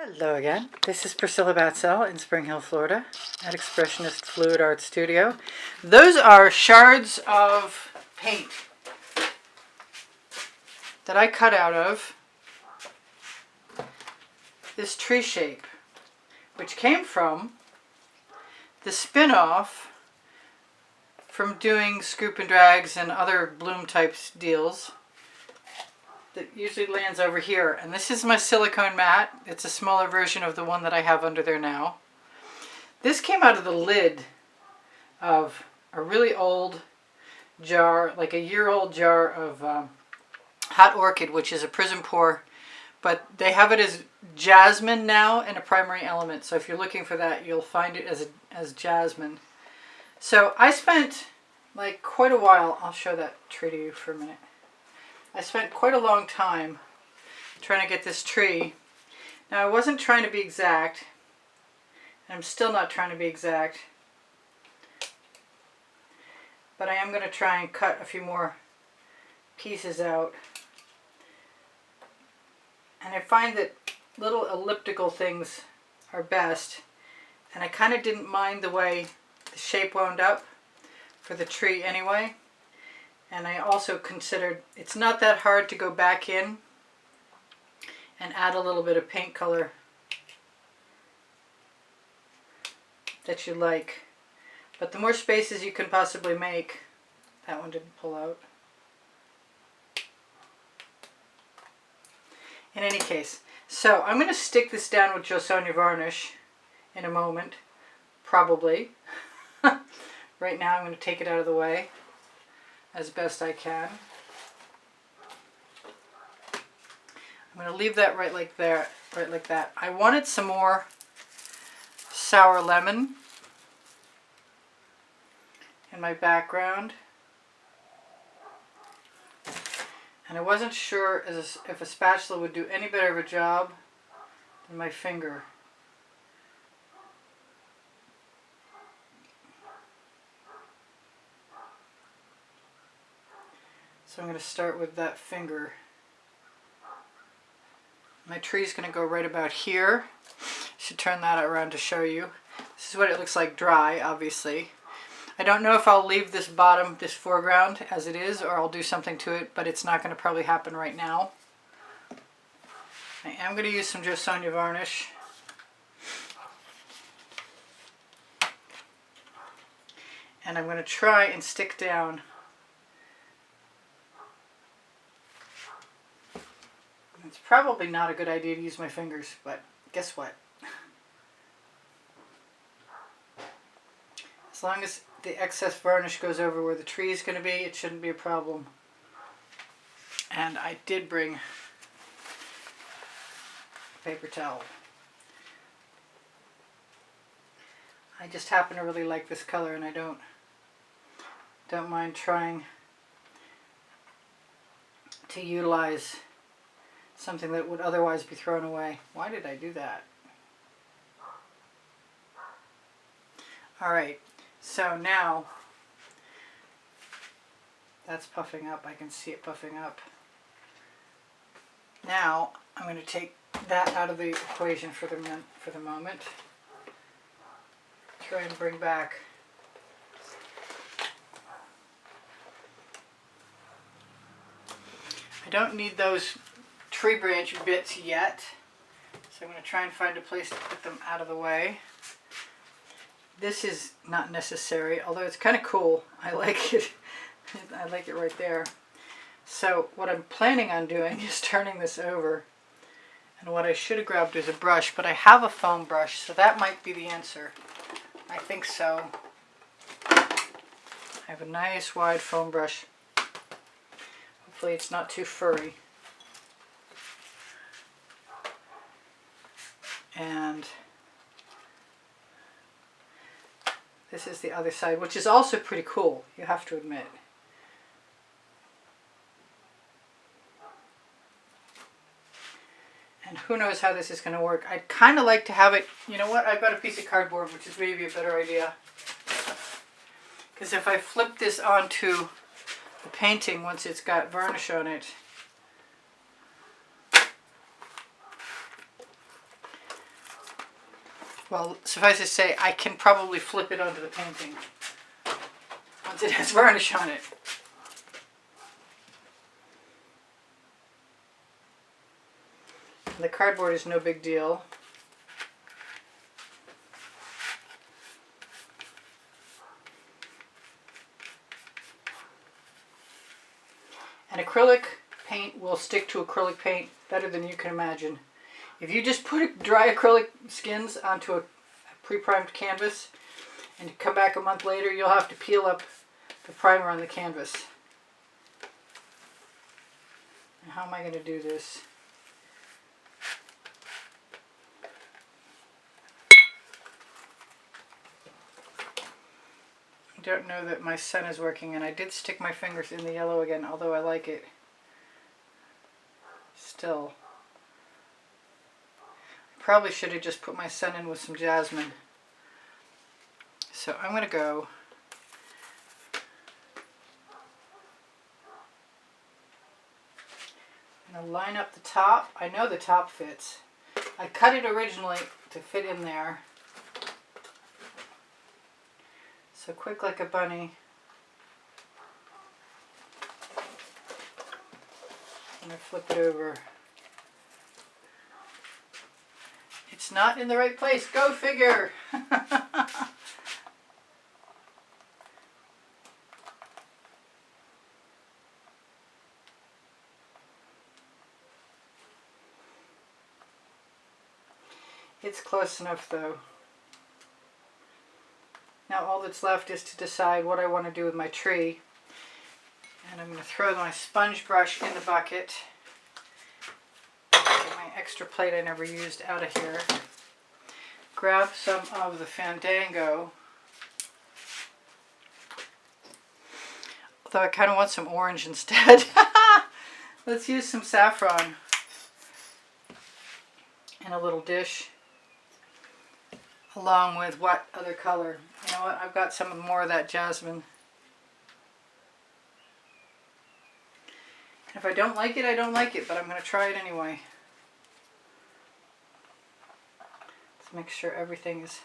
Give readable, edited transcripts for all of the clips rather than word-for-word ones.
Hello again. This is Priscilla Batzell in Spring Hill, Florida at Expressionist Fluid Art Studio. Those are shards of paint that I cut out of this tree shape, which came from the spin-off from doing scoop and drags and other bloom types deals. That usually lands over here, and this is my silicone mat. It's a smaller version of the one that I have under there now. This came out of the lid of a really old jar, like a year-old jar of hot orchid, which is a Prizm pour, but they have it as jasmine now in a primary element. So if you're looking for that, you'll find it as jasmine. So I spent like quite a while. I'll show that tree to you for a minute. I spent quite a long time trying to get this tree. Now I wasn't trying to be exact, and I'm still not trying to be exact, but I am going to try and cut a few more pieces out. And I find that little elliptical things are best, and I kind of didn't mind the way the shape wound up for the tree anyway. And I also considered it's not that hard to go back in and add a little bit of paint color that you like. But the more spaces you can possibly make, that one didn't pull out. In any case, so I'm going to stick this down with Jasmine varnish in a moment, probably. Right now I'm going to take it out of the way as best I can. I'm going to leave that right like there, right like that. I wanted some more sour lemon in my background, and I wasn't sure if a spatula would do any better of a job than my finger. So I'm going to start with that finger. My tree's going to go right about here. Should turn that around to show you. This is what it looks like dry, obviously. I don't know if I'll leave this bottom, this foreground as it is, or I'll do something to it, but it's not going to probably happen right now. I am going to use some Jasmine varnish. And I'm going to try and stick down . It's probably not a good idea to use my fingers, but guess what? As long as the excess varnish goes over where the tree is going to be, it shouldn't be a problem. And I did bring a paper towel. I just happen to really like this color, and I don't mind trying to utilize something that would otherwise be thrown away. Why did I do that? Alright, so now that's puffing up. I can see it puffing up. Now I'm going to take that out of the equation for the moment. Try and bring back I don't need those tree branch bits yet, so I'm going to try and find a place to put them out of the way. This is not necessary, although it's kind of cool. I like it. I like it right there. So what I'm planning on doing is turning this over, and what I should have grabbed is a brush, but I have a foam brush, so that might be the answer. I think so. I have a nice wide foam brush. Hopefully it's not too furry. And this is the other side, which is also pretty cool, you have to admit. And who knows how this is going to work. I'd kind of like to have it, you know what, I've got a piece of cardboard, which is maybe a better idea. Because if I flip this onto the painting once it's got varnish on it, Well, suffice it to say, I can probably flip it onto the painting once it has varnish on it. And the cardboard is no big deal. And acrylic paint will stick to acrylic paint better than you can imagine. If you just put dry acrylic skins onto a pre-primed canvas and you come back a month later, you'll have to peel up the primer on the canvas. And how am I going to do this? I don't know that my sun is working, and I did stick my fingers in the yellow again, although I like it still. I probably should have just put my sun in with some jasmine. So I'm going to go line up the top. I know the top fits. I cut it originally to fit in there. So quick like a bunny. I'm going to flip it over. It's not in the right place. Go figure! It's close enough though. Now all that's left is to decide what I want to do with my tree. And I'm going to throw my sponge brush in the bucket. Get my extra plate I never used out of here. Grab some of the Fandango. Although I kind of want some orange instead. Let's use some saffron in a little dish. Along with what other color? You know what? I've got some more of that jasmine. If I don't like it, I don't like it, but I'm going to try it anyway. Let's make sure everything is...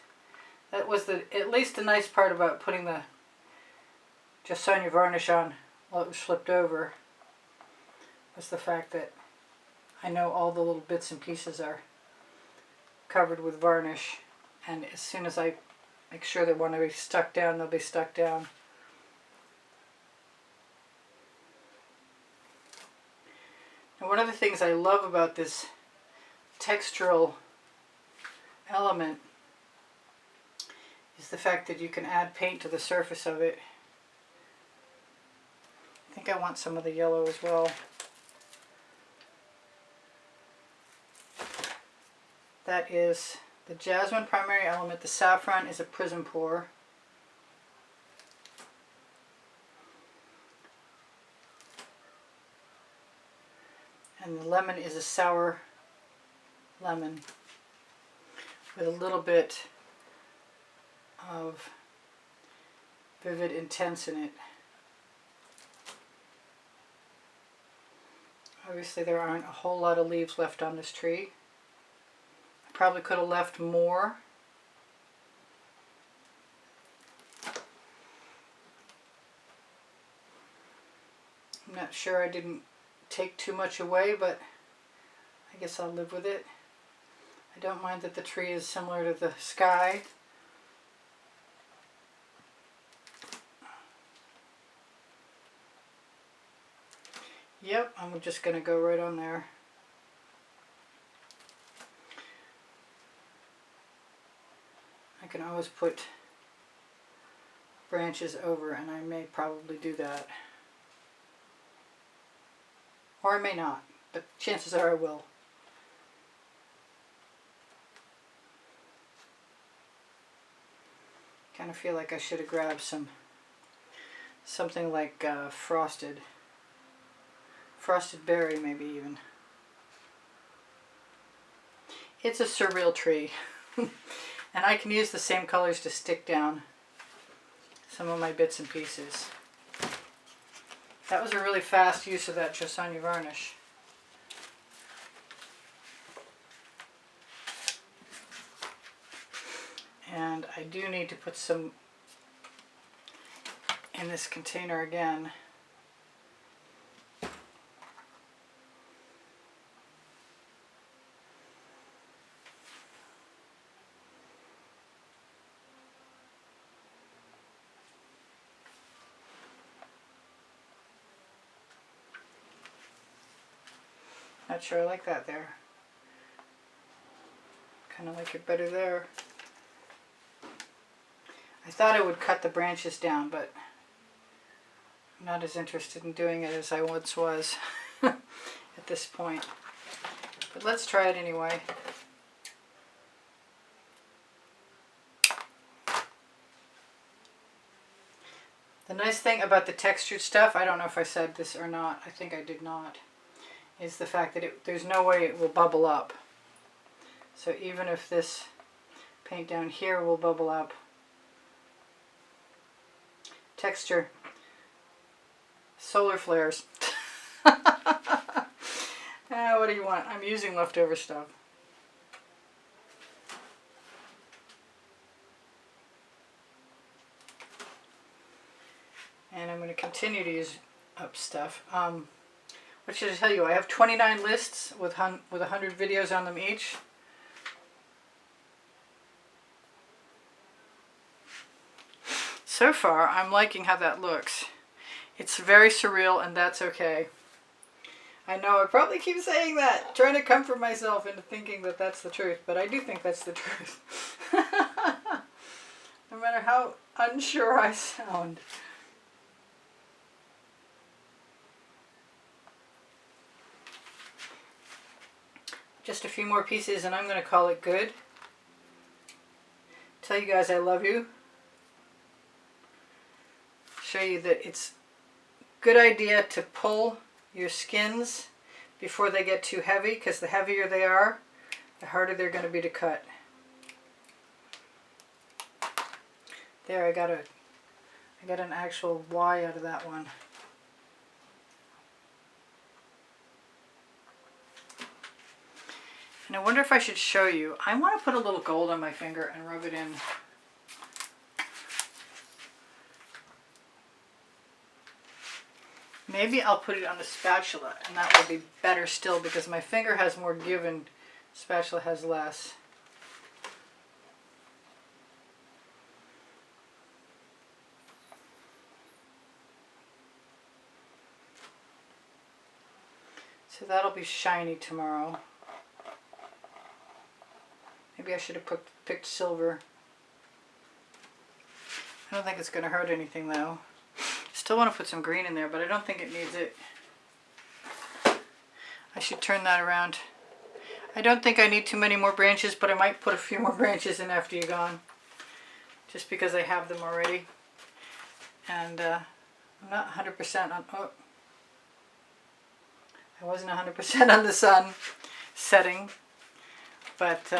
That was at least the nice part about putting the Jasmine varnish on while it was flipped over, was the fact that I know all the little bits and pieces are covered with varnish. And as soon as I make sure they want to be stuck down, they'll be stuck down. And one of the things I love about this textural element is the fact that you can add paint to the surface of it. I think I want some of the yellow as well. That is the jasmine primary element. The saffron is a Prizm pour. And the lemon is a sour lemon with a little bit of Vivid Intense in it. Obviously there aren't a whole lot of leaves left on this tree. I probably could have left more. I'm not sure I didn't take too much away, but I guess I'll live with it. I don't mind that the tree is similar to the sky. Yep, I'm just going to go right on there. I can always put branches over, and I may probably do that. Or I may not, but chances are I will. Kind of feel like I should have grabbed something like frosted berry, maybe even. It's a surreal tree. And I can use the same colors to stick down some of my bits and pieces. That was a really fast use of that Jasmine varnish. And I do need to put some in this container again. Not sure I like that there. Kind of like it better there. I thought I would cut the branches down, but I'm not as interested in doing it as I once was at this point. But let's try it anyway. The nice thing about the textured stuff, I don't know if I said this or not, I think I did not, is the fact that there's no way it will bubble up. So even if this paint down here will bubble up, texture, solar flares. What do you want? I'm using leftover stuff. And I'm going to continue to use up stuff. What should I tell you? I have 29 lists with 100 videos on them each. So far, I'm liking how that looks. It's very surreal, and that's okay. I know I probably keep saying that, trying to comfort myself into thinking that that's the truth, but I do think that's the truth. No matter how unsure I sound. Just a few more pieces and I'm going to call it good. Tell you guys I love you. Show you that it's a good idea to pull your skins before they get too heavy, because the heavier they are, the harder they're going to be to cut. There, I got an actual Y out of that one. And I wonder if I should show you. I want to put a little gold on my finger and rub it in. Maybe I'll put it on the spatula, and that will be better still because my finger has more give and spatula has less. So that'll be shiny tomorrow. Maybe I should have picked silver. I don't think it's going to hurt anything though. Still want to put some green in there, but I don't think it needs it. I should turn that around. I don't think I need too many more branches, but I might put a few more branches in after you're gone. Just because I have them already. And I'm not 100% on... Oh, I wasn't 100% on the sun setting. But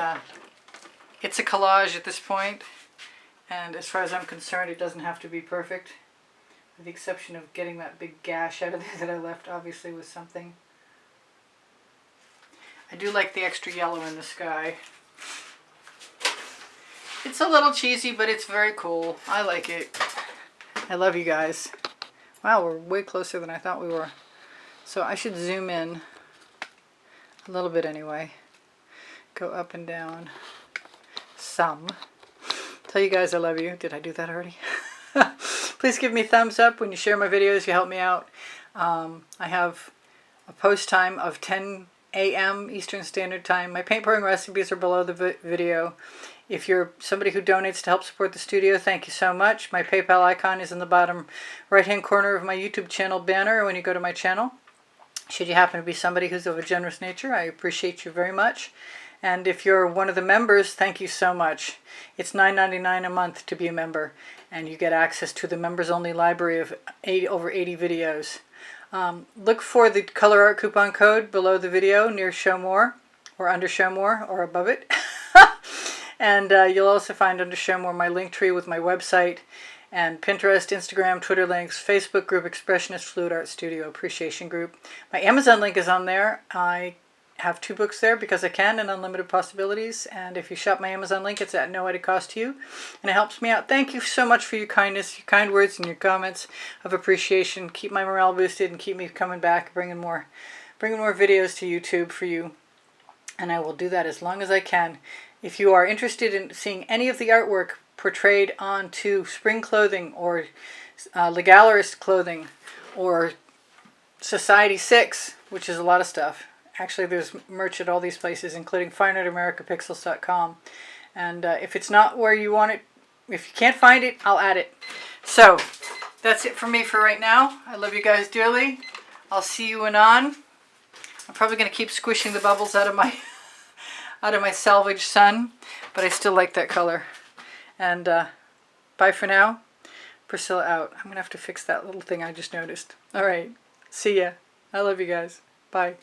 it's a collage at this point. And as far as I'm concerned, it doesn't have to be perfect. With the exception of getting that big gash out of there that I left, obviously, with something. I do like the extra yellow in the sky. It's a little cheesy, but it's very cool. I like it. I love you guys. Wow, we're way closer than I thought we were. So I should zoom in a little bit anyway. Go up and down some. Tell you guys I love you. Did I do that already? Please give me a thumbs up when you share my videos. You help me out. I have a post time of 10 a.m. Eastern Standard Time. My paint pouring recipes are below the video. If you're somebody who donates to help support the studio, thank you so much. My PayPal icon is in the bottom right-hand corner of my YouTube channel banner when you go to my channel. Should you happen to be somebody who's of a generous nature, I appreciate you very much. And if you're one of the members, thank you so much. It's $9.99 a month to be a member, and you get access to the members-only library of over 80 videos. Look for the color art coupon code below the video near Show More, or under Show More, or above it. And you'll also find under Show More my link tree with my website, and Pinterest, Instagram, Twitter links, Facebook group, Expressionist Fluid Art Studio Appreciation Group. My Amazon link is on there. I have 2 books there because I can, and Unlimited Possibilities. And if you shop my Amazon link, it's at no added cost to you, and it helps me out. Thank you so much for your kindness, your kind words, and your comments of appreciation. Keep my morale boosted and keep me coming back, bringing more videos to YouTube for you. And I will do that as long as I can. If you are interested in seeing any of the artwork portrayed onto spring clothing or legalerist clothing or Society 6, which is a lot of stuff. Actually, there's merch at all these places, including fineartamericapixels.com. And if it's not where you want it, if you can't find it, I'll add it. So, that's it for me for right now. I love you guys dearly. I'll see you anon. I'm probably going to keep squishing the bubbles out of my salvage sun, but I still like that color. And bye for now. Priscilla out. I'm going to have to fix that little thing I just noticed. All right. See ya. I love you guys. Bye.